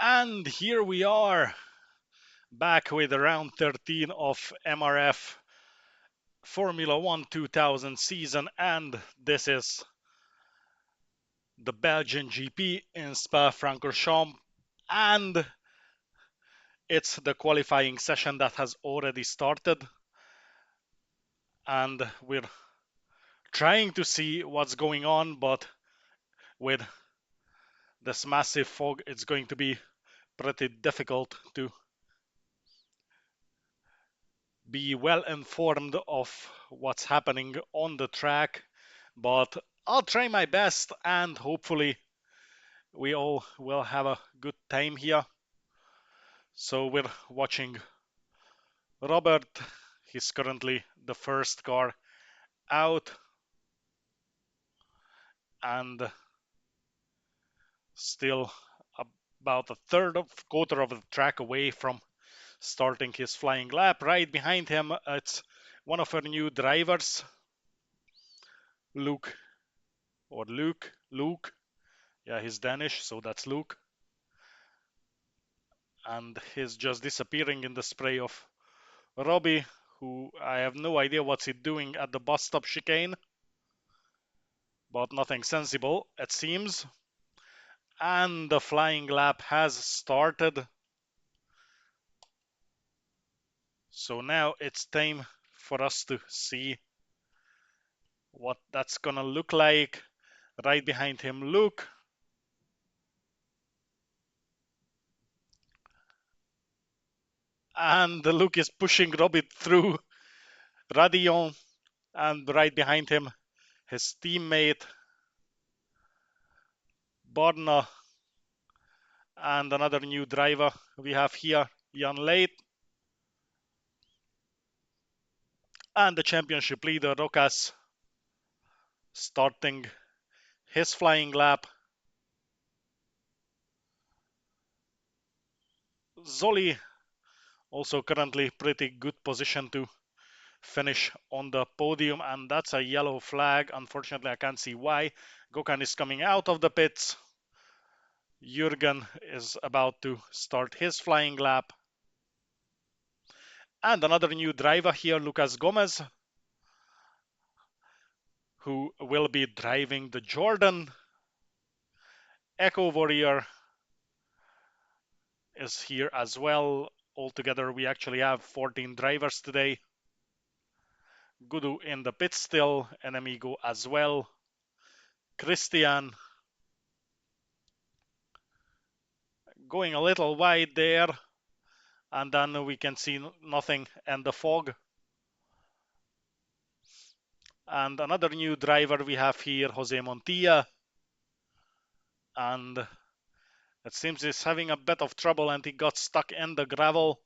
And here we are, back with round 13 of MRF Formula 1 2000 season, and this is the Belgian GP in Spa-Francorchamps, and it's the qualifying session that has already started, and we're trying to see what's going on, but with this massive fog, it's going to be pretty difficult to be well informed of what's happening on the track, but I'll try my best and hopefully we all will have a good time here. So we're watching Robert. He's currently the first car out and still about a quarter of the track away from starting his flying lap. Right behind him, it's one of our new drivers, Luke. Yeah, he's Danish, so that's Luke. And he's just disappearing in the spray of Robbie, who I have no idea what's he doing at the bus stop chicane. But nothing sensible, it seems. And the flying lap has started. So now it's time for us to see what that's gonna look like. Right behind him, Luke. And Luke is pushing Robbie through Radion. And right behind him, his teammate, Borna. And another new driver we have here, Jan Leit. And the championship leader, Rokas, starting his flying lap. Zoli also currently pretty good position to finish on the podium, and that's a yellow flag. Unfortunately, I can't see why. Gökhan is coming out of the pits. Jürgen is about to start his flying lap. And another new driver here, Lucas Gomez, who will be driving the Jordan. Echo Warrior is here as well. Altogether, we actually have 14 drivers today. Gudu in the pit still, Enemigo as well. Christian going a little wide there, and then we can see nothing in the fog. And another new driver we have here, Jose Montilla, and it seems he's having a bit of trouble and he got stuck in the gravel,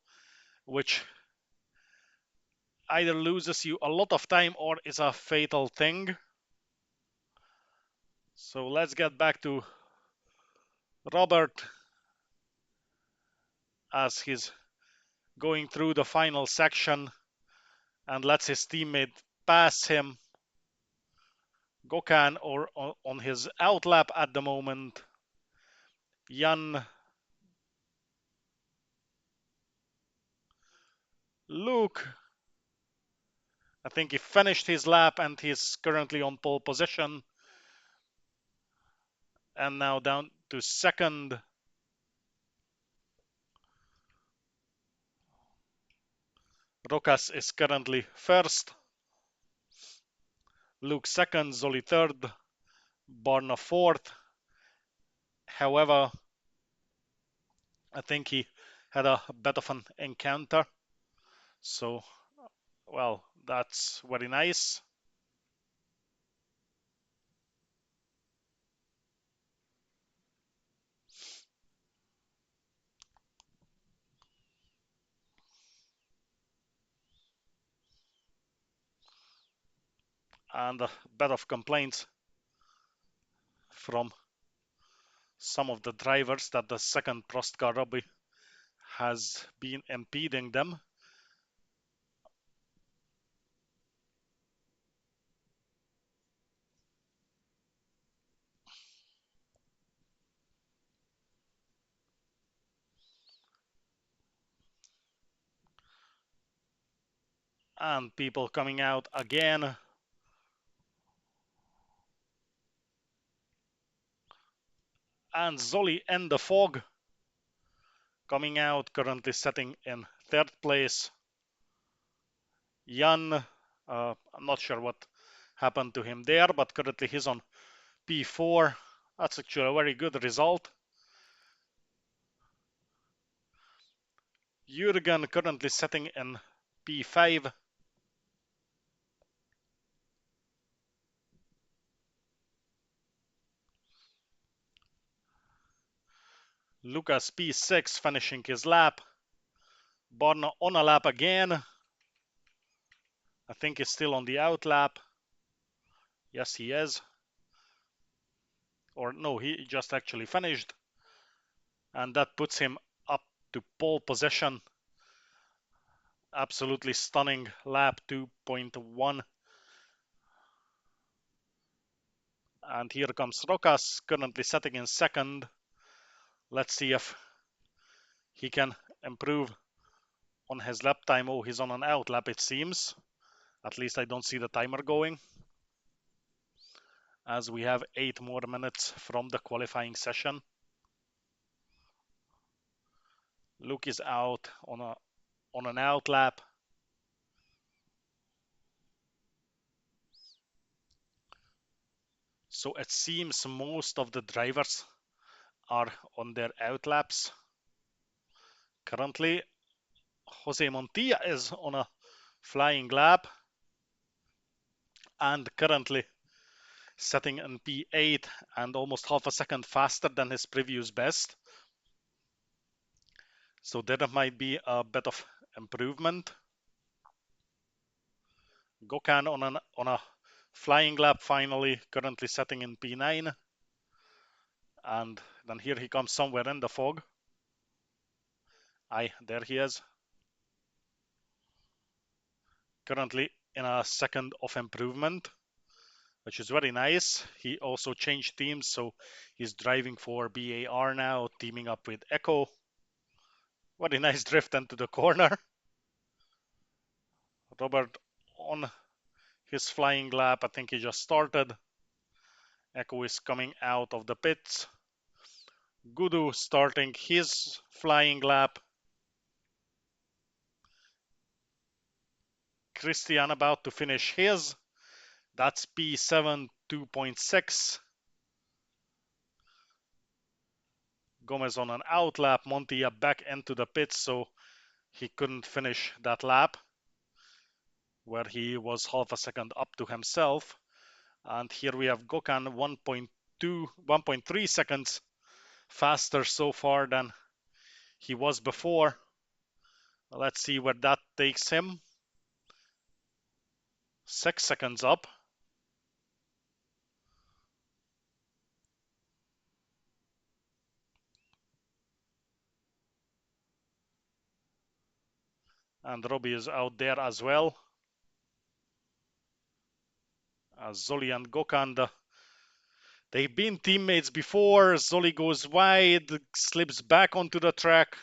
which either loses you a lot of time or is a fatal thing. So let's get back to Robert as he's going through the final section and lets his teammate pass him. Gökhan or on his outlap at the moment. Jan, Luke, I think he finished his lap and he's currently on pole position. And now down to second. Rokas is currently first. Luke second, Zoli third, Barna fourth. However, I think he had a bit of an encounter. So, well, that's very nice. And a bit of complaints from some of the drivers that the second Prost car Robbie has been impeding them. And people coming out again. And Zoli and the Fog coming out, currently sitting in third place. Jan, I'm not sure what happened to him there, but currently he's on P4. That's actually a very good result. Jürgen currently sitting in P5. Lucas P6 finishing his lap. Borna on a lap again. I think he's still on the out lap. Yes, he is. Or no, he just actually finished. And that puts him up to pole position. Absolutely stunning lap 2.1. And here comes Rokas, currently sitting in second. Let's see if he can improve on his lap time. Oh, he's on an out lap, it seems. At least I don't see the timer going, as we have 8 more minutes from the qualifying session. Luke is out on an out lap. So it seems most of the drivers are on their out laps. Currently, Jose Montilla is on a flying lap and currently setting in P8 and almost half a second faster than his previous best. So there might be a bit of improvement. Gökhan on a flying lap finally, currently setting in P9. And then here he comes somewhere in the fog. There he is. Currently in a second of improvement, which is very nice. He also changed teams, so he's driving for BAR now, teaming up with Echo. Very nice drift into the corner. Robert on his flying lap. I think he just started. Echo is coming out of the pits. Gudu starting his flying lap. Christian about to finish his. That's P7 2.6. Gomez on an out lap. Montilla back into the pits, so he couldn't finish that lap where he was half a second up to himself. And here we have Gökhan 1.3 seconds faster so far than he was before. Let's see where that takes him. 6 seconds up. And Robbie is out there as well. Zoli and Gökhan, they've been teammates before. Zoli goes wide, slips back onto the track.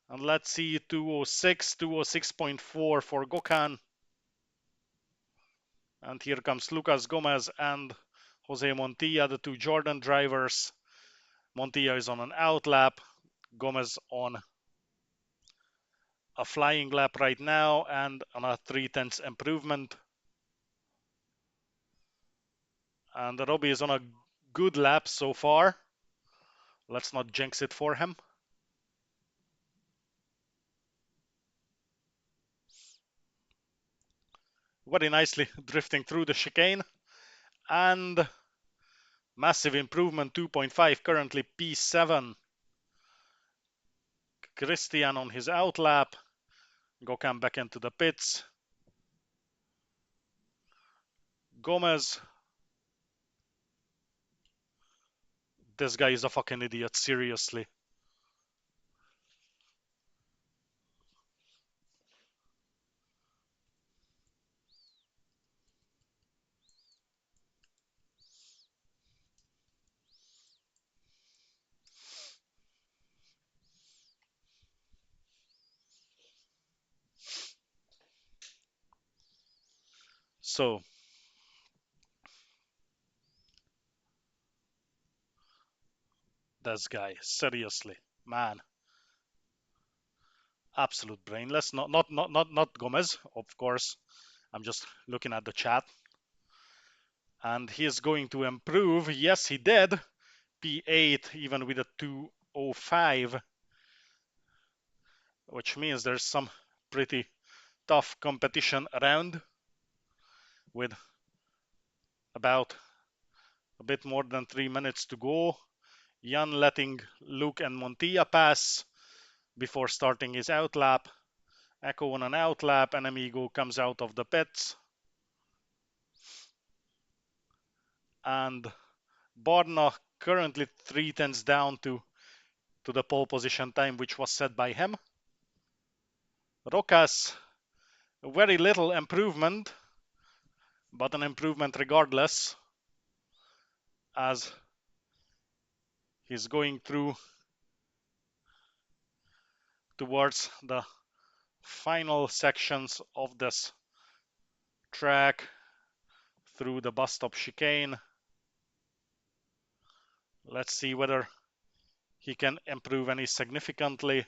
And let's see, 206, 206.4 for Gökhan. And here comes Lucas Gomez and Jose Montilla, the two Jordan drivers. Montilla is on an out lap. Gomez on a flying lap right now and on a 3/10 improvement. And Robbie is on a good lap so far. Let's not jinx it for him. Very nicely drifting through the chicane. And massive improvement, 2.5, currently P7. Christian on his out lap. Gökhan back into the pits. Gomez. This guy is a fucking idiot, seriously. So this guy, seriously, man, absolute brainless. Not Gomez, of course. I'm just looking at the chat. And he's going to improve. Yes, he did. P8 even with a 205, which means there's some pretty tough competition around with about a bit more than 3 minutes to go. Jan letting Luke and Montilla pass before starting his outlap. Echo on an outlap, and Amigo comes out of the pits. And Borna currently 3 tenths down to the pole position time, which was set by him. Rokas, very little improvement, but an improvement regardless, as he's going through towards the final sections of this track through the bus stop chicane. Let's see whether he can improve any significantly.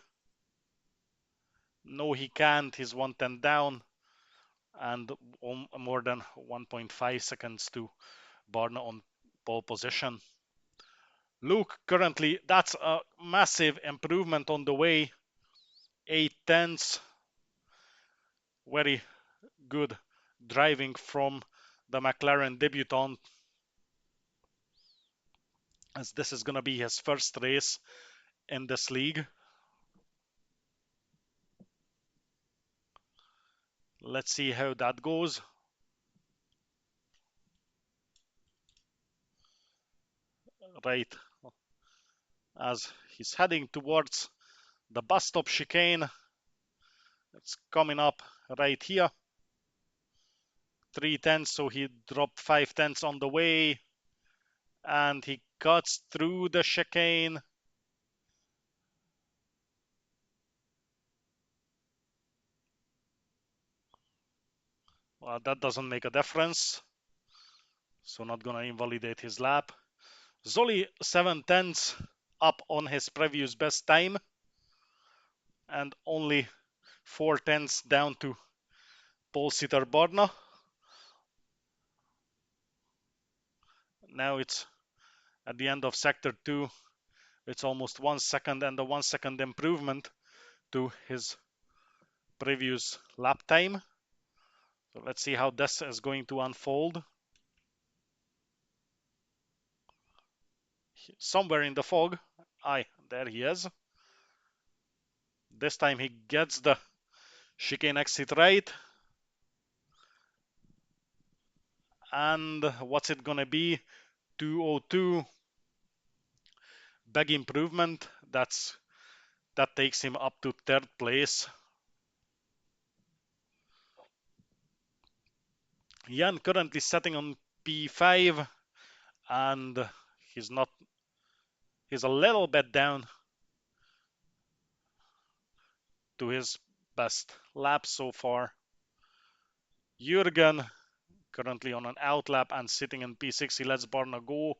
No, he can't. He's 110 down and more than 1.5 seconds to Barna on pole position. Luke currently, that's a massive improvement on the way. 8 tenths. Very good driving from the McLaren debutant, as this is going to be his first race in this league. Let's see how that goes. Right as he's heading towards the bus stop chicane, it's coming up right here. 3 tenths, so he dropped 5 tenths on the way, and he cuts through the chicane. Well, that doesn't make a difference, so not gonna invalidate his lap. Zoli 7 tenths up on his previous best time, and only 4 tenths down to pole sitter Borna. Now it's at the end of sector 2. It's almost 1 second, and a 1 second improvement to his previous lap time. So let's see how this is going to unfold. Somewhere in the fog. Aye, there he is. This time he gets the chicane exit right. And what's it gonna be? 202. Big improvement. That takes him up to 3rd place. Jan currently sitting on P5, and he's a little bit down to his best lap so far. Jürgen currently on an outlap and sitting in P6. He lets Barna go.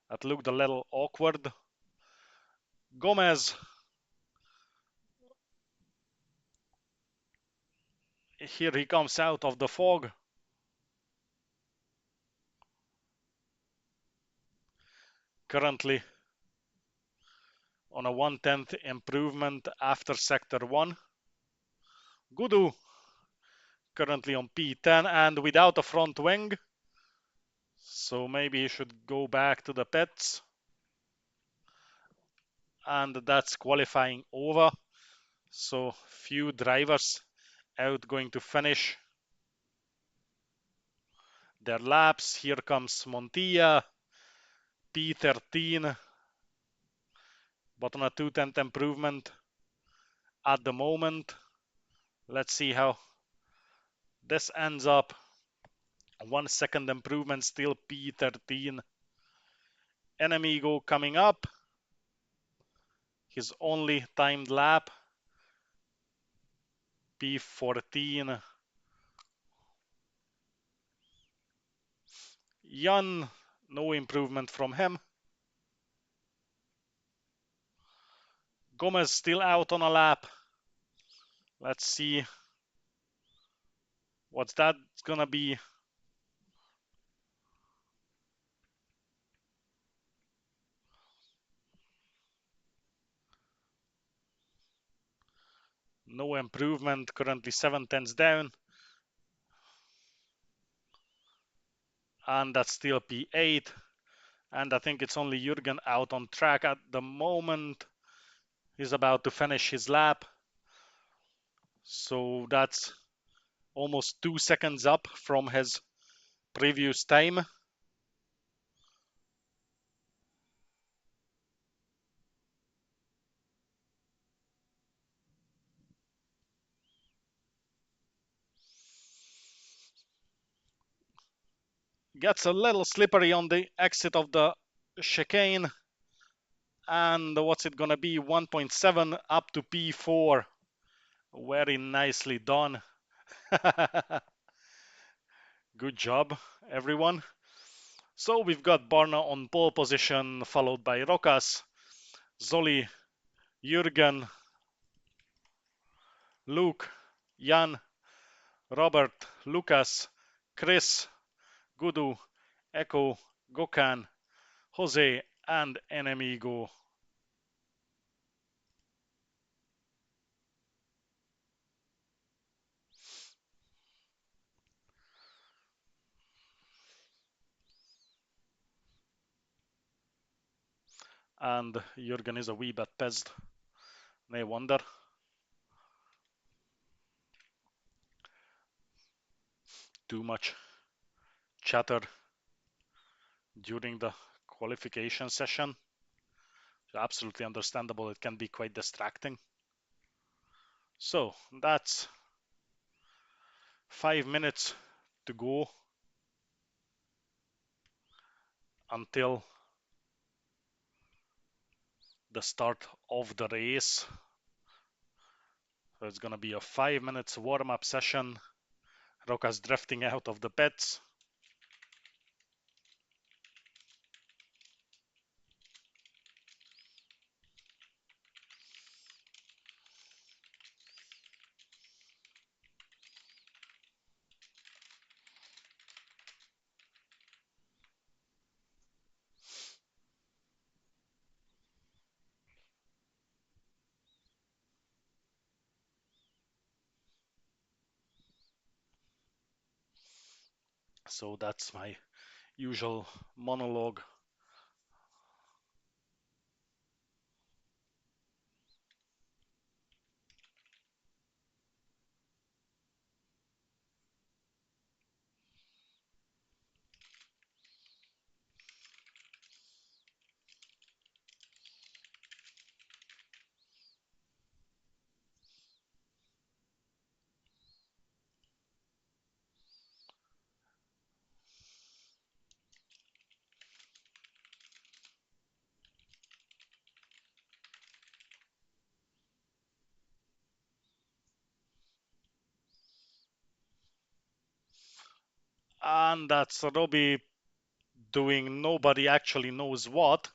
That looked a little awkward. Gomez, here he comes out of the fog. Currently on a 1/10 improvement after sector 1. Gudu currently on P10 and without a front wing, so maybe he should go back to the pits. And that's qualifying over, so few drivers out going to finish their laps. Here comes Montilla, P13, but on a 2/10 improvement at the moment. Let's see how this ends up. 1 second improvement, still P13. Enemigo coming up. His only timed lap, P14. Jan, no improvement from him. Gomez still out on a lap. Let's see what's that gonna be. No improvement, currently 7 tenths down. And that's still P8. And I think it's only Jürgen out on track at the moment. He's about to finish his lap. So that's almost 2 seconds up from his previous time. Gets a little slippery on the exit of the chicane. And what's it gonna be? 1.7 up to P4. Very nicely done. Good job, everyone. So we've got Barna on pole position, followed by Rokas, Zoli, Jürgen, Luke, Jan, Robert, Lucas, Chris, Gudu, Echo, Gokan, Jose, and Enemigo. And Jürgen is a wee bit pissed. No wonder. Too much chatter during the qualification session. Absolutely understandable. It can be quite distracting. So that's 5 minutes to go until the start of the race. So it's gonna be a 5 minutes warm-up session. Rokas drifting out of the pits. So that's my usual monologue. And that's Robbie doing nobody actually knows what.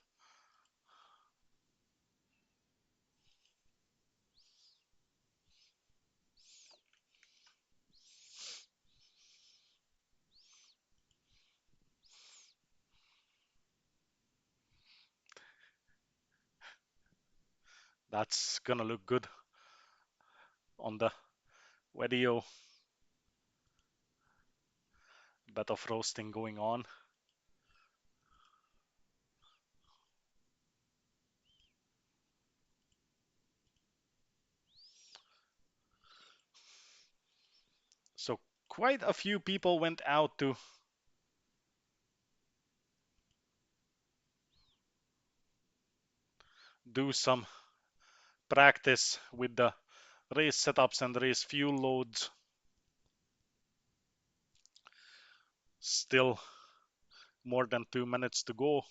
That's gonna look good on the video. Bit of roasting going on. So quite a few people went out to do some practice with the race setups and race fuel loads. Still more than 2 minutes to go.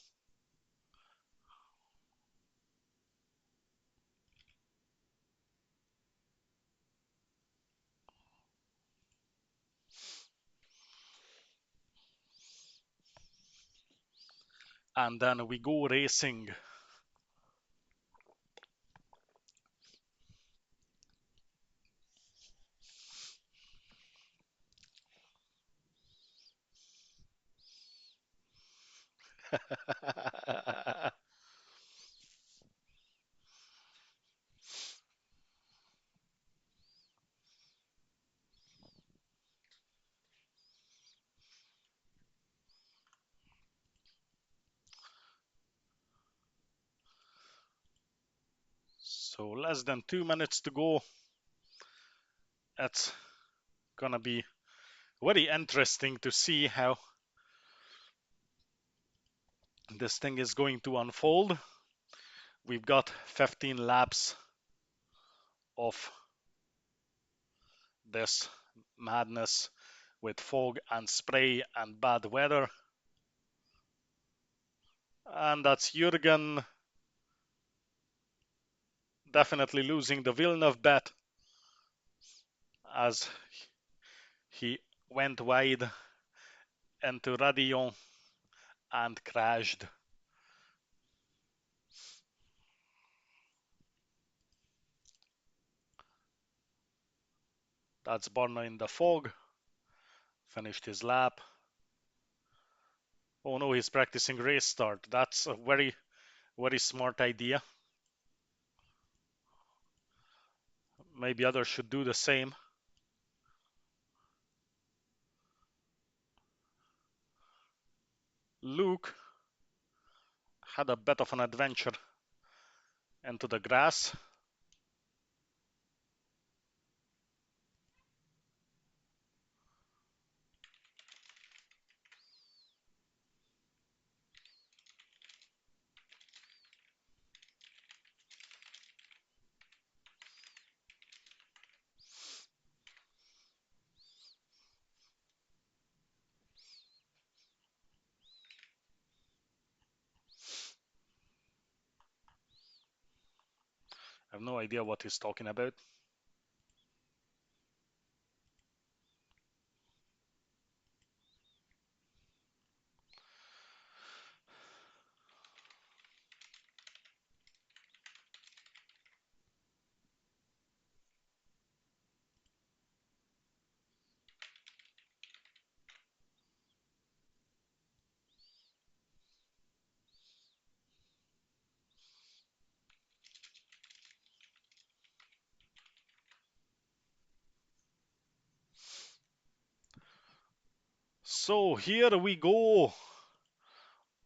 and then we go racing. So less than 2 minutes to go. It's gonna be very interesting to see how this thing is going to unfold. We've got 15 laps of this madness with fog and spray and bad weather. And that's Jürgen definitely losing the Villeneuve bet as he went wide into Radillon and crashed. That's Borna in the fog. Finished his lap. Oh no, he's practicing race start. That's a very, very smart idea. Maybe others should do the same. Luke had a bit of an adventure into the grass. I have no idea what he's talking about. So here we go.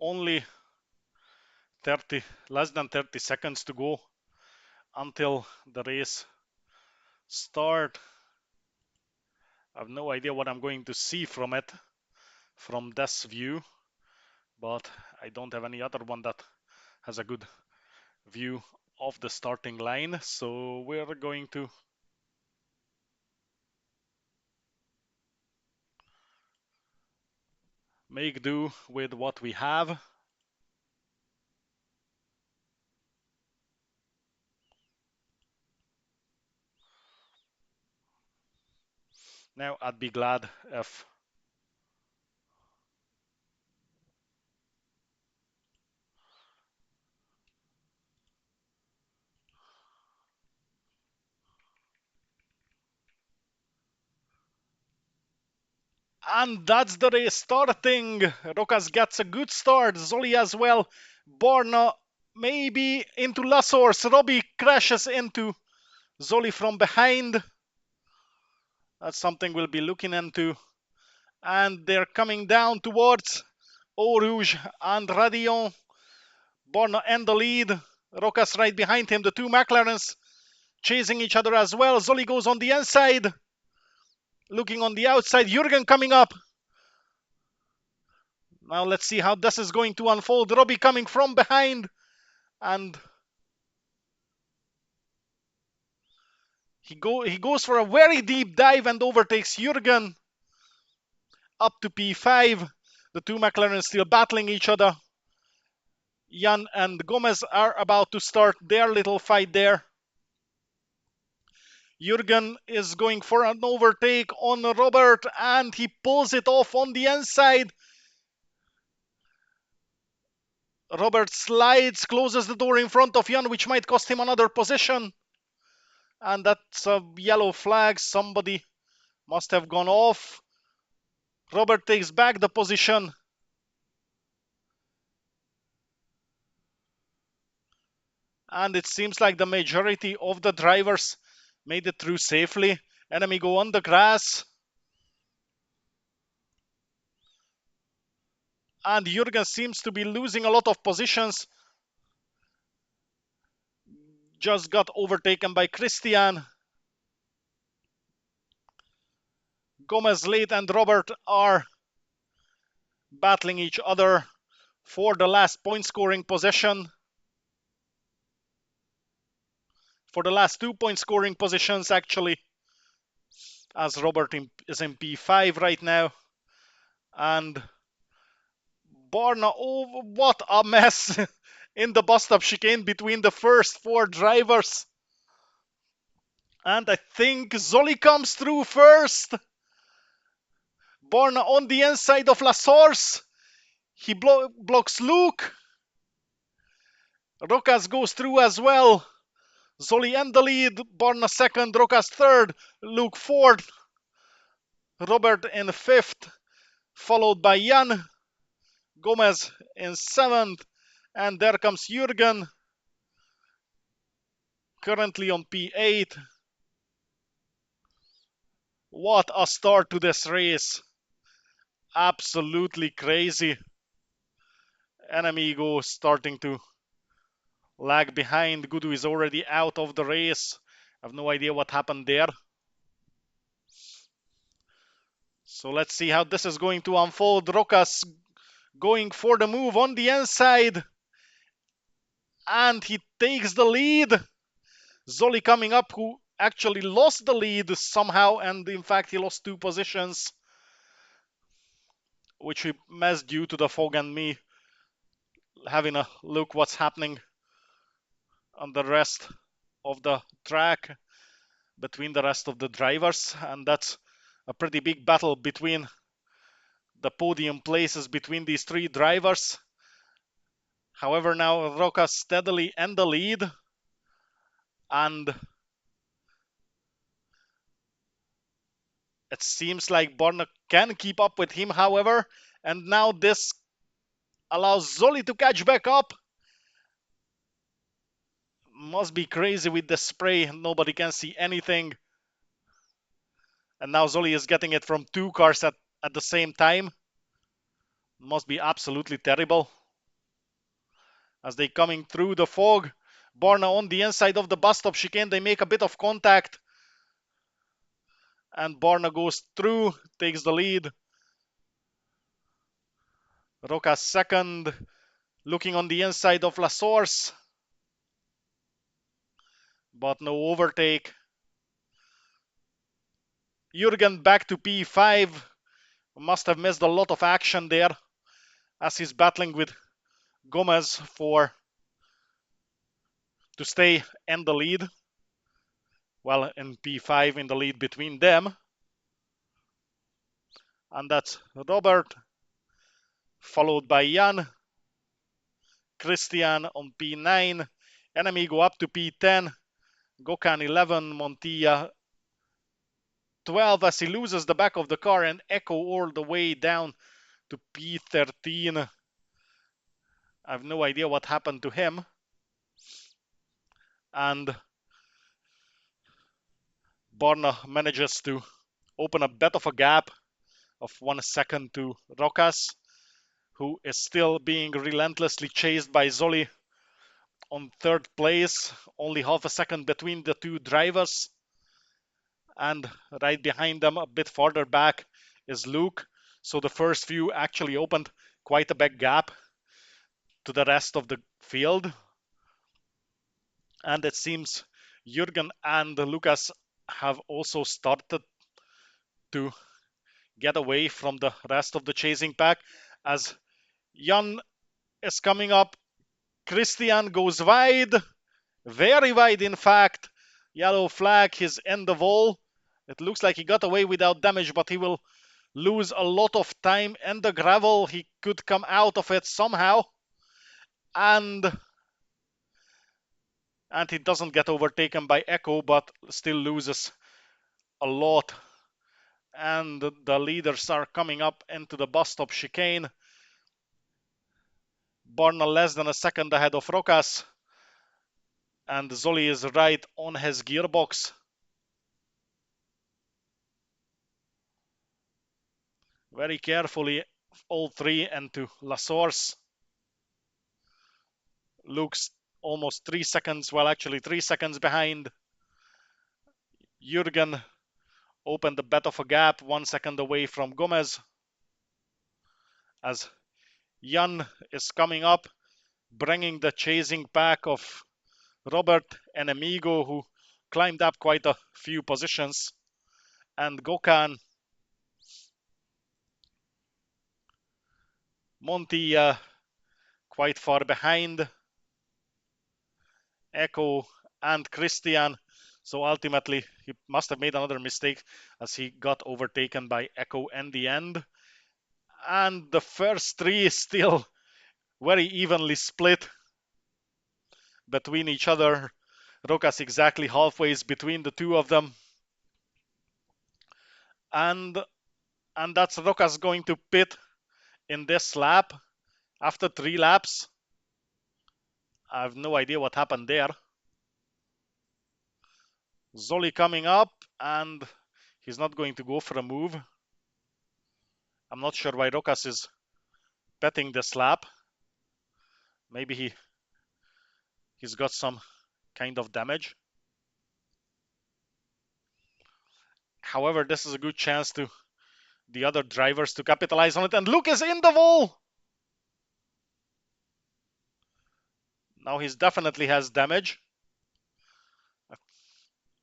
Only 30, less than 30 seconds to go until the race start. I have no idea what I'm going to see from it, from this view, but I don't have any other one that has a good view of the starting line. So we're going to make do with what we have. Now I'd be glad if and that's the race starting. Rokas gets a good start. Zoli as well. Borna maybe into Lasors. Robbie crashes into Zoli from behind. That's something we'll be looking into. And they're coming down towards Eau Rouge and Radillon. Borna in the lead. Rokas right behind him. The two McLarens chasing each other as well. Zoli goes on the inside. Looking on the outside. Jürgen coming up. Now let's see how this is going to unfold. Robbie coming from behind. And he goes for a very deep dive and overtakes Jürgen up to P5. The two McLarens still battling each other. Jan and Gomez are about to start their little fight there. Jürgen is going for an overtake on Robert and he pulls it off on the inside. Robert slides, closes the door in front of Jan, which might cost him another position. And that's a yellow flag. Somebody must have gone off. Robert takes back the position. And it seems like the majority of the drivers made it through safely. Enemy go on the grass. And Jürgen seems to be losing a lot of positions. Just got overtaken by Christian. Gomez, Late, and Robert are battling each other for the last point scoring possession. For the last 2 point scoring positions, actually, as Robert is in P5 right now. And Borna, oh, what a mess in the bus stop chicane between the first 4 drivers. And I think Zoli comes through first. Borna on the inside of La Source. He blocks Luke. Rokas goes through as well. Zoli in the lead. Borna second. Rokas third. Luke fourth. Robert in fifth. Followed by Jan. Gomez in seventh. And there comes Jürgen. Currently on P8. What a start to this race. Absolutely crazy. Enemigo starting to lag behind. Gudu is already out of the race. I have no idea what happened there. So let's see how this is going to unfold. Rokas going for the move on the inside. And he takes the lead. Zoli coming up, who actually lost the lead somehow. And in fact, he lost 2 positions, which we missed due to the fog and me having a look what's happening on the rest of the track between the rest of the drivers. And that's a pretty big battle between the podium places between these 3 drivers. However, now Rokas steadily in the lead, and it seems like Borna can keep up with him, however, and now this allows Zoli to catch back up. Must be crazy with the spray, nobody can see anything. And now Zoli is getting it from 2 cars at the same time. Must be absolutely terrible. As they coming through the fog, Borna on the inside of the bus stop chicane, they make a bit of contact. And Borna goes through, takes the lead. Rokas second, looking on the inside of La Source. But no overtake. Jürgen back to P5. Must have missed a lot of action there as he's battling with Gomez to stay in the lead. Well, in P5 in the lead between them. And that's Robert, followed by Jan. Christian on P9. Enemy go up to P10. Gökhan 11, Montilla 12 as he loses the back of the car, and Echo all the way down to P13. I have no idea what happened to him. And Borna manages to open a bit of a gap of 1 second to Rokas, who is still being relentlessly chased by Zoli on 3rd place. Only half a second between the 2 drivers. And right behind them, a bit farther back, is Luke. So the first few actually opened quite a big gap to the rest of the field. And it seems Jürgen and Lucas have also started to get away from the rest of the chasing pack as Jan is coming up. Christian goes wide, very wide in fact. Yellow flag, he's in the wall. It looks like he got away without damage, but he will lose a lot of time in the gravel. He could come out of it somehow. and he doesn't get overtaken by Echo, but still loses a lot. And the leaders are coming up into the bus stop chicane. Borna less than a second ahead of Rokas, and Zoli is right on his gearbox. Very carefully, all three into La Source. Luke's almost 3 seconds, well, actually 3 seconds behind. Jurgen opened a bit of a gap, 1 second away from Gomez. As Jan is coming up, bringing the chasing pack of Robert and Amigo, who climbed up quite a few positions, and Gökhan. Monty quite far behind. Echo and Christian. So ultimately, he must have made another mistake as he got overtaken by Echo in the end. And the first three is still very evenly split between each other. Rokas exactly halfway between the two of them. And that's Rokas going to pit in this lap after 3 laps. I have no idea what happened there. Zoli coming up, and he's not going to go for a move. I'm not sure why Rokas is betting this lap. Maybe he's got some kind of damage. However, this is a good chance to the other drivers to capitalize on it. And Luke is in the wall. Now he definitely has damage.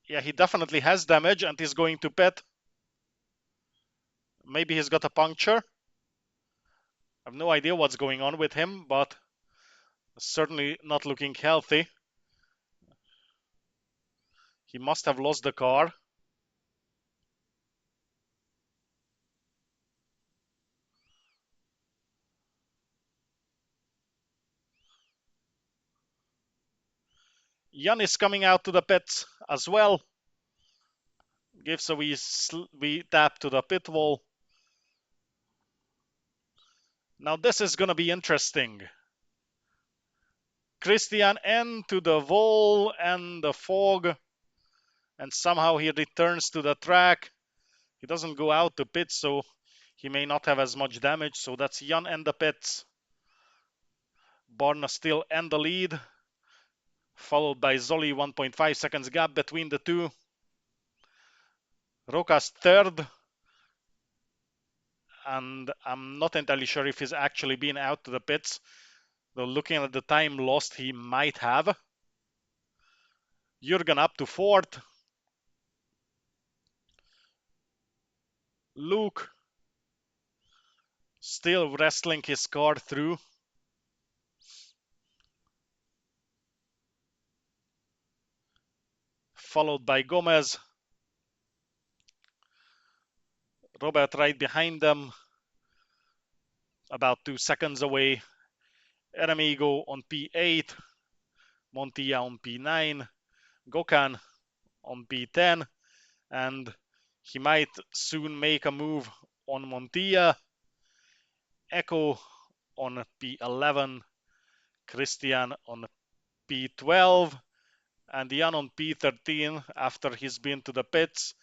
Yeah, he definitely has damage and he's going to pit. Maybe he's got a puncture. I have no idea what's going on with him, but certainly not looking healthy. He must have lost the car. Jan is coming out to the pits as well. Gives a wee tap to the pit wall. Now this is going to be interesting. Christian into the wall and the fog, and somehow he returns to the track. He doesn't go out to pit, so he may not have as much damage. So that's Jan in the pits. Borna still in the lead, followed by Zoli, 1.5 seconds gap between the two. Rokas third, and I'm not entirely sure if he's actually been out to the pits. Though looking at the time lost, he might have. Jurgen up to fourth. Luke still wrestling his car through. Followed by Gomez. Robert right behind them, about 2 seconds away. Eremigo on P8. Montilla on P9. Gökhan on P10. And he might soon make a move on Montilla. Echo on P11. Christian on P12. And Jan on P13 after he's been to the pits.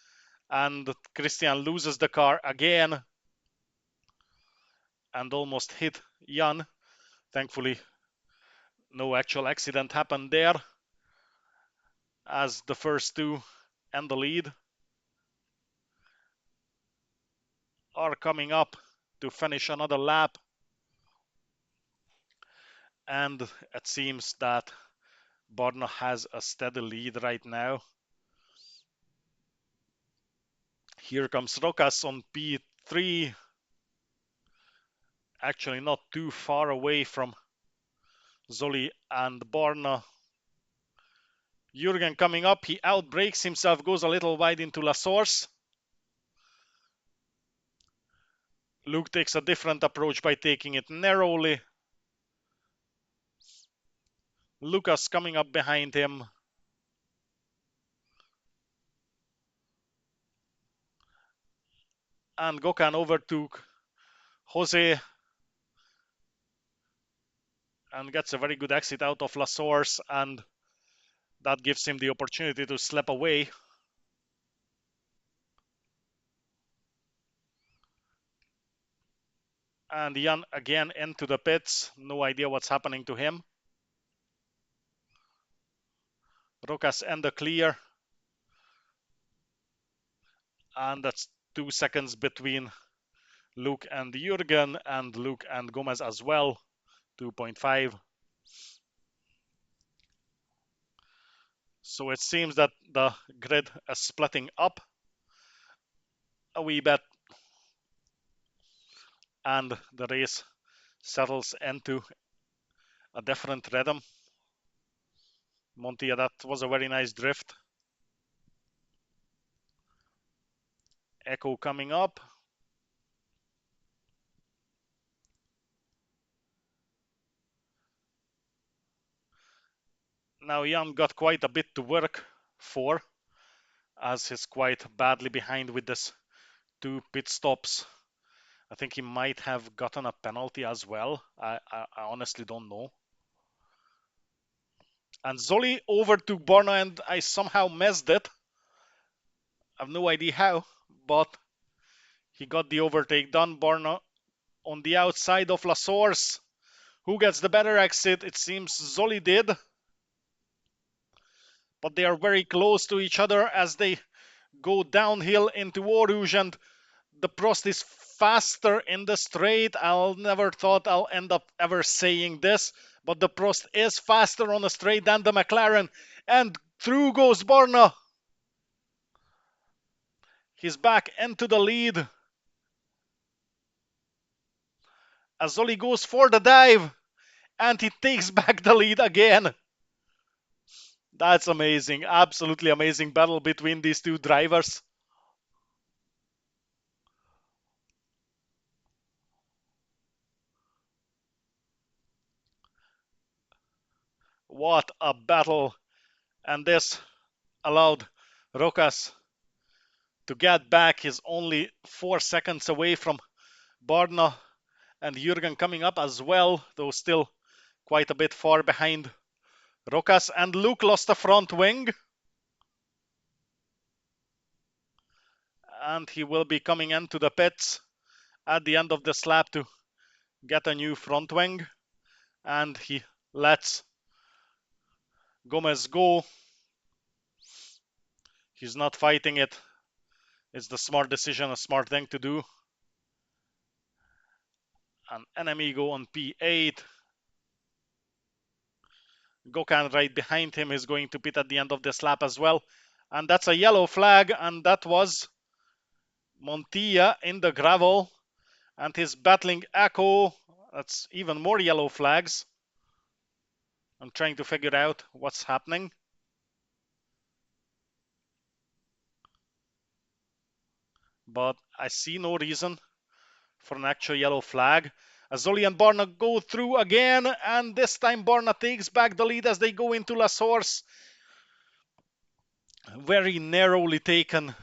And Christian loses the car again and almost hit Jan. Thankfully, no actual accident happened there, as the first two and the lead are coming up to finish another lap. And it seems that Borna has a steady lead right now. Here comes Rokas on P3. Actually not too far away from Zoli and Borna. Jurgen coming up, he outbrakes himself, goes a little wide into La Source. Luke takes a different approach by taking it narrowly. Lucas coming up behind him. And Gökhan overtook Jose and gets a very good exit out of La Source, and that gives him the opportunity to slip away. And Jan again into the pits. No idea what's happening to him. Rokas in the clear. And that's 2 seconds between Luke and Jurgen, and Luke and Gomez as well. 2.5. So it seems that the grid is splitting up a wee bit, and the race settles into a different rhythm. Montia, that was a very nice drift. Echo coming up. Now Jan got quite a bit to work for, as he's quite badly behind with this 2 pit stops. I think he might have gotten a penalty as well. I honestly don't know. And Zoli overtook Borna, and I somehow missed it. I have no idea how, but he got the overtake done. Borna on the outside of La Source. Who gets the better exit? It seems Zoli did. But they are very close to each other as they go downhill into Eau Rouge, and the Prost is faster in the straight. I'll never thought I'll end up ever saying this, but the Prost is faster on the straight than the McLaren, and through goes Borna. He's back into the lead. Azoli goes for the dive, and he takes back the lead again. That's amazing. Absolutely amazing battle between these two drivers. What a battle. And this allowed Rokas to get back. He's only 4 seconds away from Barna, and Jurgen coming up as well, though still quite a bit far behind Rokas. And Luke lost the front wing, and he will be coming into the pits at the end of this lap to get a new front wing. And he lets Gomez go. He's not fighting it. It's the smart decision, a smart thing to do. An Enemigo on P8. Gökhan right behind him is going to pit at the end of this lap as well. And that's a yellow flag, and that was Montilla in the gravel. And he's battling Echo. That's even more yellow flags. I'm trying to figure out what's happening. But I see no reason for an actual yellow flag. Azoli and Barna go through again, and this time Barna takes back the lead as they go into La Source. Very narrowly taken.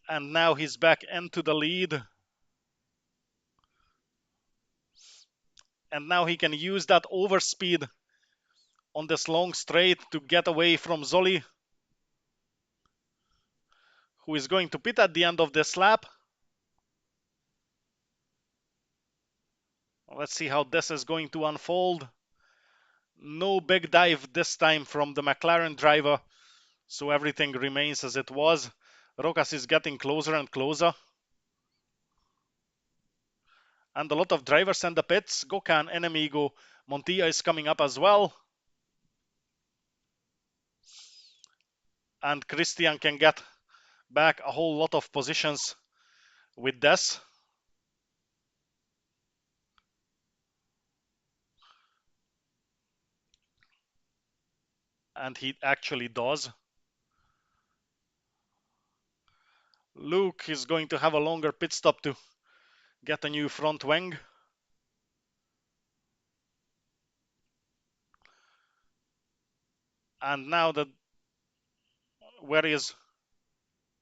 And now he's back into the lead. And now he can use that overspeed on this long straight to get away from Zoli, who is going to pit at the end of this lap. Let's see how this is going to unfold. No big dive this time from the McLaren driver, so everything remains as it was. Rokas is getting closer and closer. And a lot of drivers in the pits. Gökhan, Enemigo, Montilla is coming up as well. And Christian can get back a whole lot of positions with this. And he actually does. Luke is going to have a longer pit stop to get a new front wing. And now that where is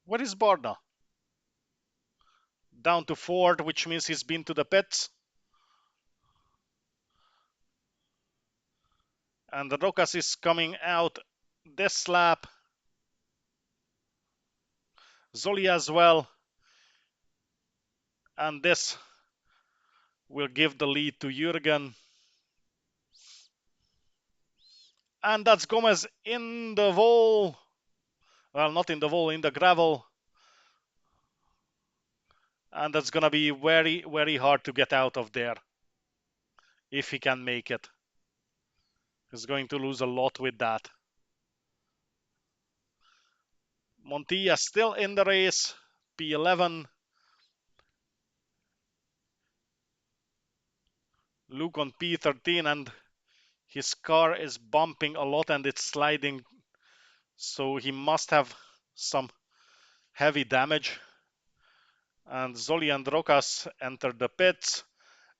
Borna? Down to fourth, which means he's been to the pits. And the Rokas is coming out this lap. Zoli as well. And this will give the lead to Jürgen. And that's Gomez in the wall. Well, not in the wall, in the gravel. And that's gonna be very, very hard to get out of there. If he can make it. He's going to lose a lot with that. Montilla still in the race. P11. Luke on P13, and his car is bumping a lot and it's sliding. So he must have some heavy damage. And Zoli and Rokas enter the pits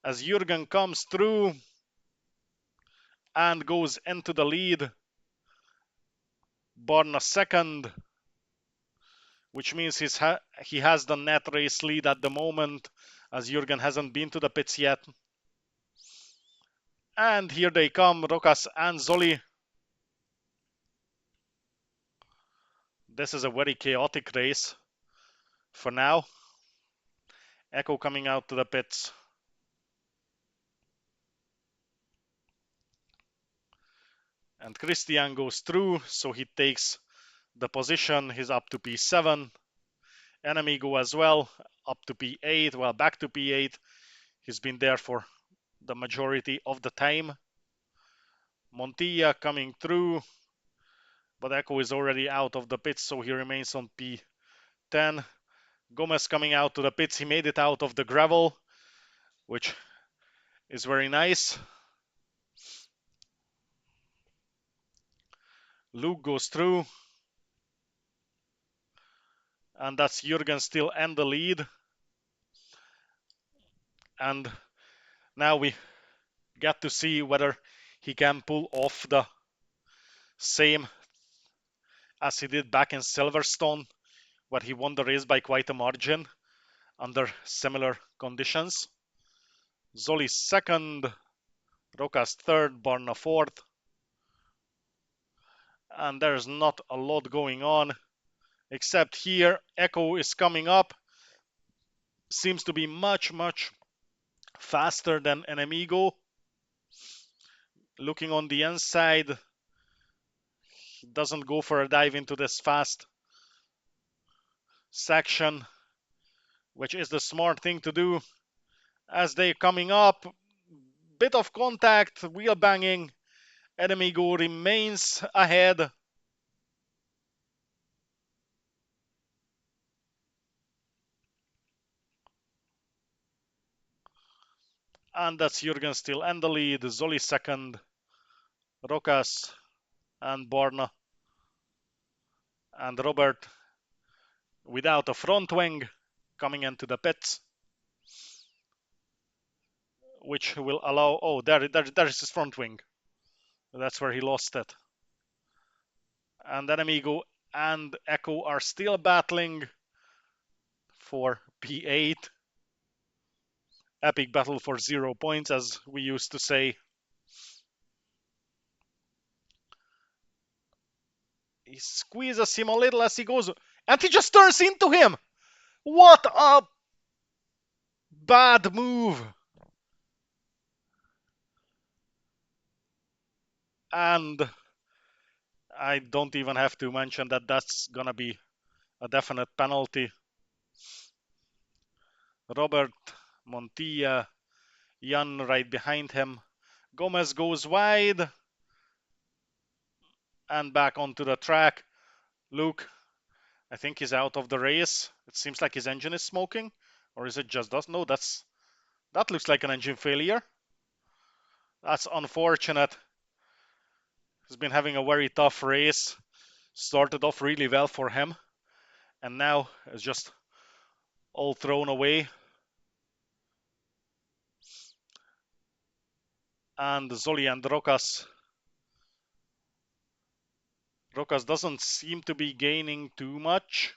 as Jürgen comes through and goes into the lead. Borna second, which means he has the net race lead at the moment, as Jürgen hasn't been to the pits yet. And here they come, Rokas and Zoli. This is a very chaotic race for now. Echo coming out to the pits. And Christian goes through, so he takes the position. He's up to P7. Enemigo as well, up to P8, well, back to P8. He's been there for the majority of the time. Montilla coming through, but Echo is already out of the pits, so he remains on P10. Gomez coming out to the pits. He made it out of the gravel, which is very nice. Luke goes through. And that's Jürgen still in the lead. And now we get to see whether he can pull off the same as he did back in Silverstone, where he won the race by quite a margin under similar conditions. Zoli second, Rokas third, Borna fourth. And there's not a lot going on, except here Echo is coming up. Seems to be much, much faster than Enemigo. Looking on the inside, he doesn't go for a dive into this fast section, which is the smart thing to do. As they're coming up, bit of contact, wheel banging. Enemigo remains ahead. And that's Jürgen still in the lead. Zoli second, Rokas and Borna. And Robert without a front wing coming into the pits, which will allow, oh, there's his front wing. That's where he lost it. And Enemigo and Echo are still battling for P8. Epic battle for 0 points, as we used to say. He squeezes him a little as he goes, and he just turns into him. What a bad move. And I don't even have to mention that that's gonna be a definite penalty. Robert, Montilla, Jan right behind him. Gomez goes wide and back onto the track. Luke, I think he's out of the race. It seems like his engine is smoking, or is it just us? No, that looks like an engine failure. That's unfortunate. He's been having a very tough race. Started off really well for him, and now it's just all thrown away. And Zoli and Rokas Rokas doesn't seem to be gaining too much.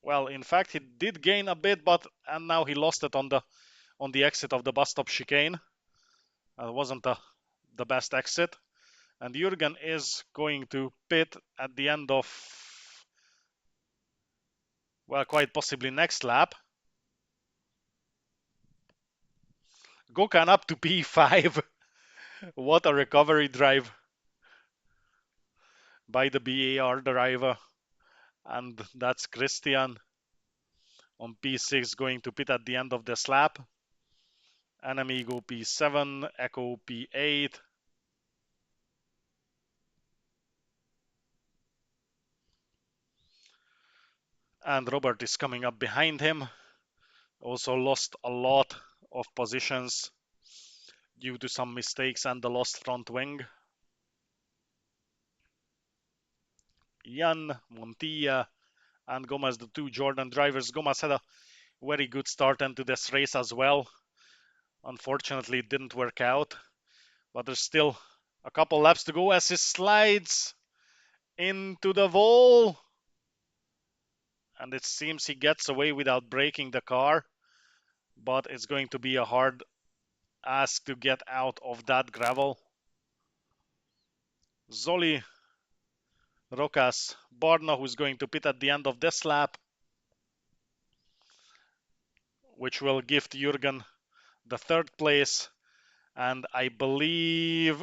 Well, in fact, he did gain a bit, and now he lost it on the exit of the bus stop chicane. Wasn't the best exit. And Jürgen is going to pit at the end of, well, quite possibly next lap. Gökhan up to P5. What a recovery drive by the BAR driver. And that's Christian on P6 going to pit at the end of this lap. Enemigo P7, Echo P8. And Robert is coming up behind him. Also lost a lot of positions due to some mistakes and the lost front wing. Jan, Montilla, and Gomez, the two Jordan drivers. Gomez had a very good start into this race as well. Unfortunately, it didn't work out, but there's still a couple laps to go as he slides into the wall. And it seems he gets away without breaking the car, but it's going to be a hard ask to get out of that gravel. Zoli, Rokas, Barna, who's going to pit at the end of this lap, which will give Jürgen the third place. And I believe,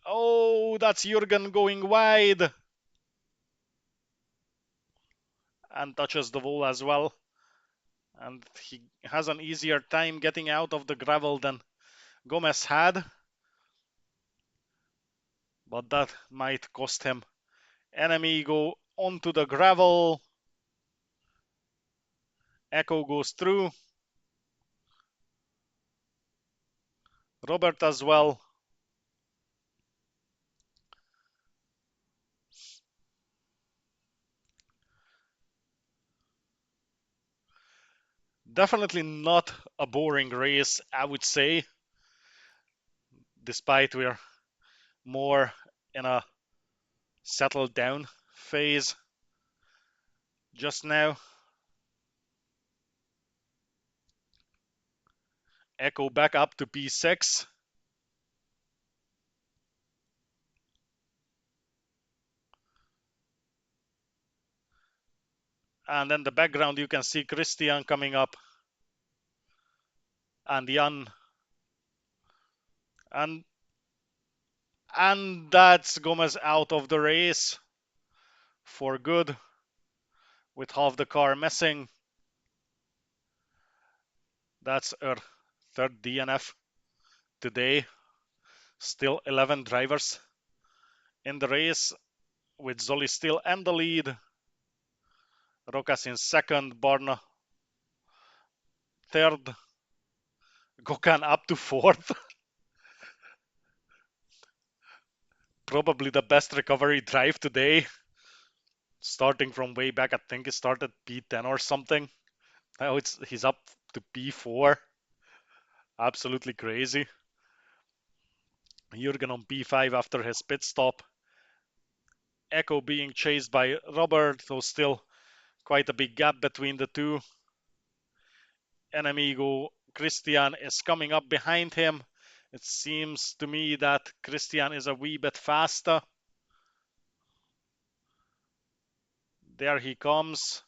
oh, that's Jürgen going wide and touches the wall as well. And he has an easier time getting out of the gravel than Gomez had. But that might cost him. Enemy go onto the gravel. Echo goes through. Robert as well. Definitely not a boring race, I would say. Despite we're more in a settled down phase just now. Echo back up to P6. And then the background, you can see Christian coming up. And Jan. And that's Gomez out of the race for good, with half the car missing. That's our third DNF today. Still 11 drivers in the race, with Zoli still in the lead. Rokas in second, Barna third, Gökhan up to fourth. Probably the best recovery drive today. Starting from way back, I think he started P10 or something. Now he's up to P4. Absolutely crazy. Jürgen on P5 after his pit stop. Echo being chased by Robert, so still quite a big gap between the two. Enemigo Christian is coming up behind him. It seems to me that Christian is a wee bit faster. There he comes.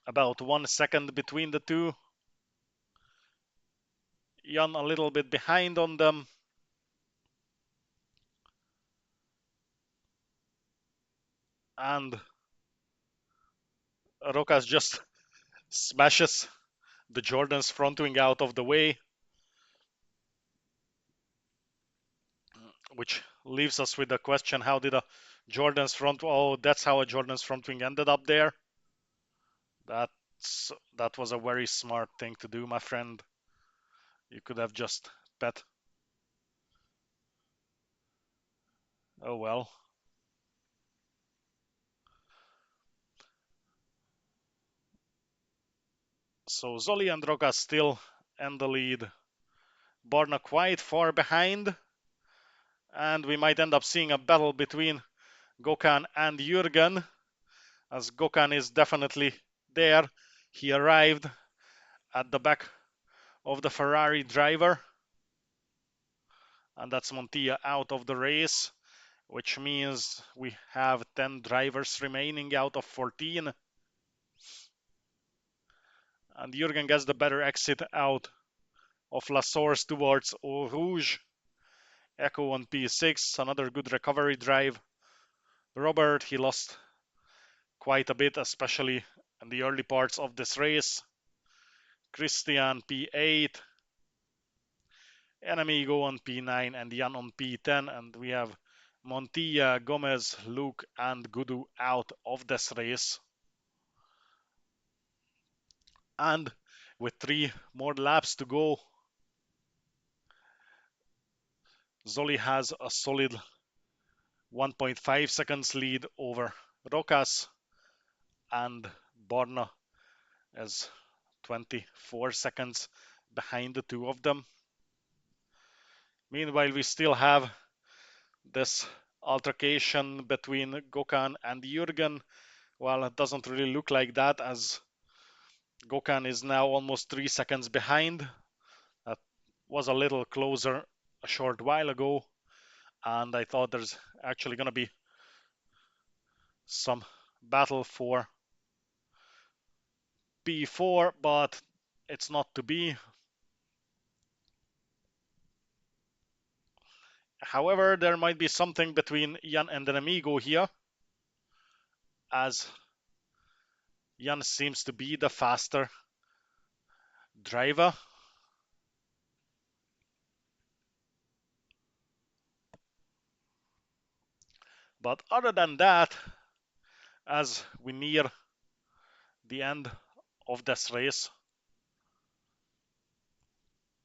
About 1 second between the two. Jan a little bit behind on them. And Rokas just smashes the Jordan's front wing out of the way, which leaves us with the question, how did a Jordan's front, oh, that's how a Jordan's front wing ended up there. That was a very smart thing to do, my friend. You could have just bet. Oh well. So Zoli and Rokas still in the lead. Barna quite far behind. And we might end up seeing a battle between Gökhan and Jürgen, as Gökhan is definitely there. He arrived at the back of the Ferrari driver, and that's Montilla out of the race, which means we have 10 drivers remaining out of 14. And Jürgen gets the better exit out of La Source towards Eau Rouge. Echo on P6, another good recovery drive. Robert, he lost quite a bit, especially in the early parts of this race. Christian P8, Enemigo on P9, and Jan on P10. And we have Montilla, Gomez, Luke, and Gudu out of this race. And with 3 more laps to go, Zoli has a solid 1.5 seconds lead over Rokas, and Borna is 24 seconds behind the two of them. Meanwhile, we still have this altercation between Gökhan and Jürgen. Well, it doesn't really look like that, as Gökhan is now almost 3 seconds behind. That was a little closer a short while ago, and I thought there's actually going to be some battle for P4, but it's not to be. However, there might be something between Jan and Enemigo here, as Jan seems to be the faster driver. But other than that, as we near the end of this race,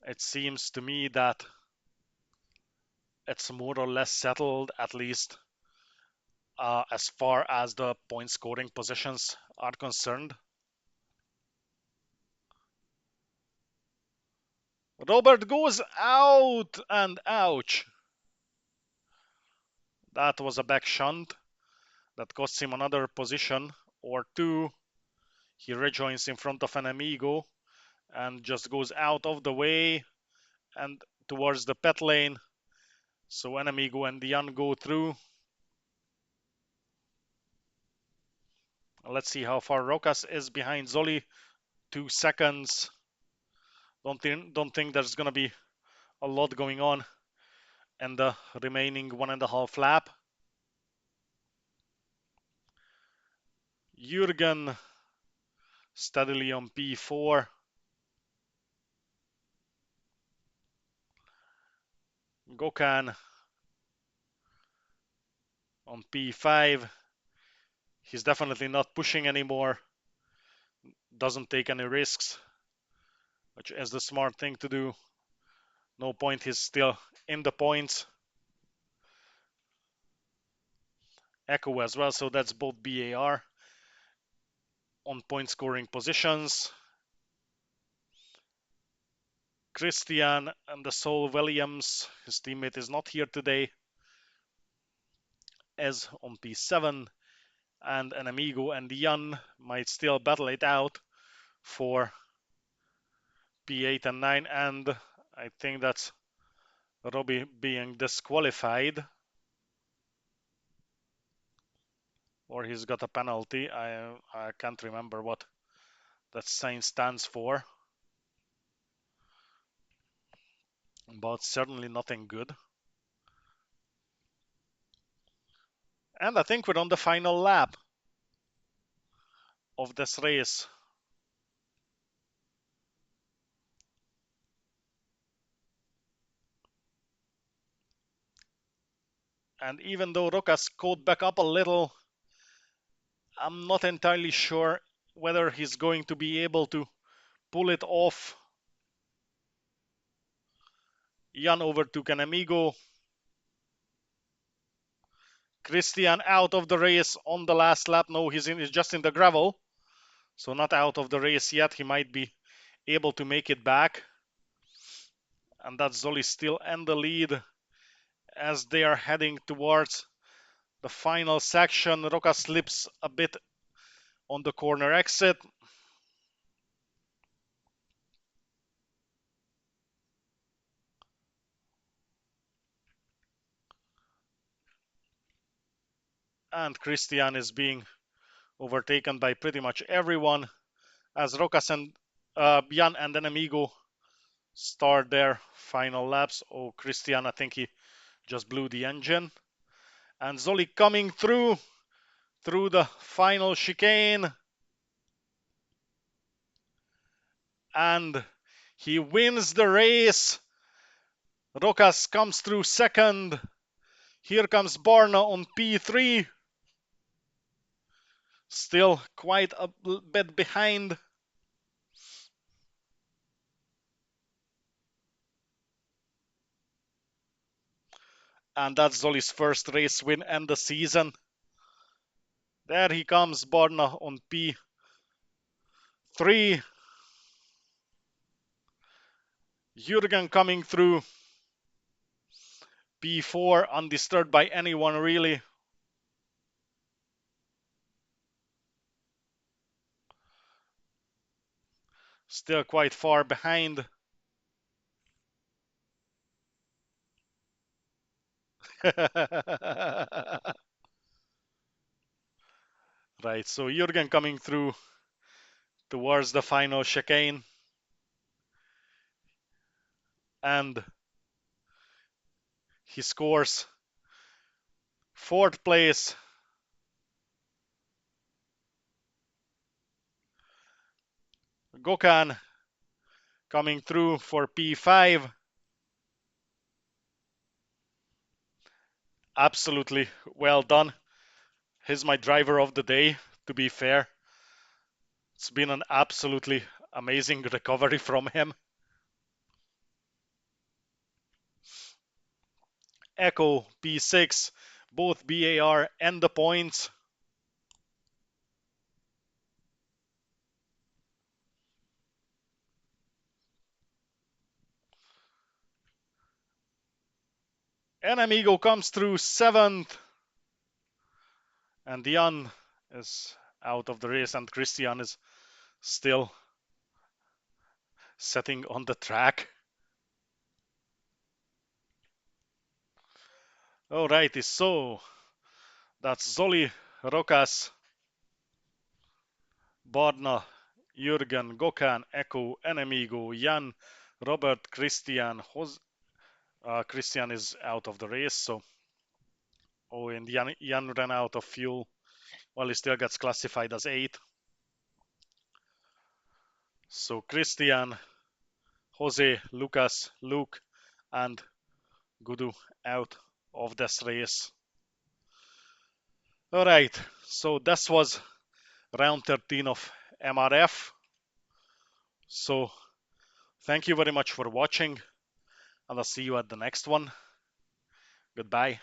it seems to me that it's more or less settled, at least as far as the point scoring positions are concerned. Robert goes out, and ouch. That was a back shunt that costs him another position or 2. He rejoins in front of an Amigo and just goes out of the way and towards the pit lane. So an Amigo and Dian go through. Let's see how far Rokas is behind Zoli. 2 seconds. Don't think there's gonna be a lot going on in the remaining 1.5 lap. Jürgen steadily on P4. Gökhan on P5. He's definitely not pushing anymore. Doesn't take any risks, which is the smart thing to do. No point, he's still in the points. Echo as well, so that's both BAR on point scoring positions. Christian and the Soul Williams, his teammate is not here today, is on P7, and an Amigo and Jan might still battle it out for P8 and 9, and I think that's Robbie being disqualified, or he's got a penalty. I can't remember what that sign stands for, but certainly nothing good. And I think we're on the final lap of this race. And even though Rokas caught back up a little, I'm not entirely sure whether he's going to be able to pull it off. Jan overtook an Amigo. Christian out of the race on the last lap. No, he's just in the gravel. So not out of the race yet. He might be able to make it back. And that's Zoli still in the lead. as they are heading towards the final section. Roca slips a bit on the corner exit. And Christian is being overtaken by pretty much everyone as Rocas and Jan and Enemigo start their final laps. Oh, Christian, I think he just blew the engine. And Zoli coming through the final chicane. And he wins the race. Rocas comes through second. Here comes Barna on P3. Still quite a bit behind. And that's Zoli's first race win and the season. There he comes, Barna on P3. Jürgen coming through P4, undisturbed by anyone really. Still quite far behind. Right, so Jürgen coming through towards the final chicane. And he scores fourth place. Gökhan coming through for P5. Absolutely well done. He's my driver of the day, to be fair. It's been an absolutely amazing recovery from him. Echo P6, both BAR and the points. Enemigo comes through 7th. And Jan is out of the race, and Christian is still sitting on the track. Alrighty, so that's Zoli, Rokas, Bodna, Jürgen, Gökhan, Echo, Enemigo, Jan, Robert, Christian. Christian is out of the race, so. Oh, and Jan ran out of fuel. Well, he still gets classified as 8. So Christian, Jose, Lucas, Luke, and Gudu out of this race. Alright, so this was round 13 of MRF. So thank you very much for watching, and I'll see you at the next one. Goodbye.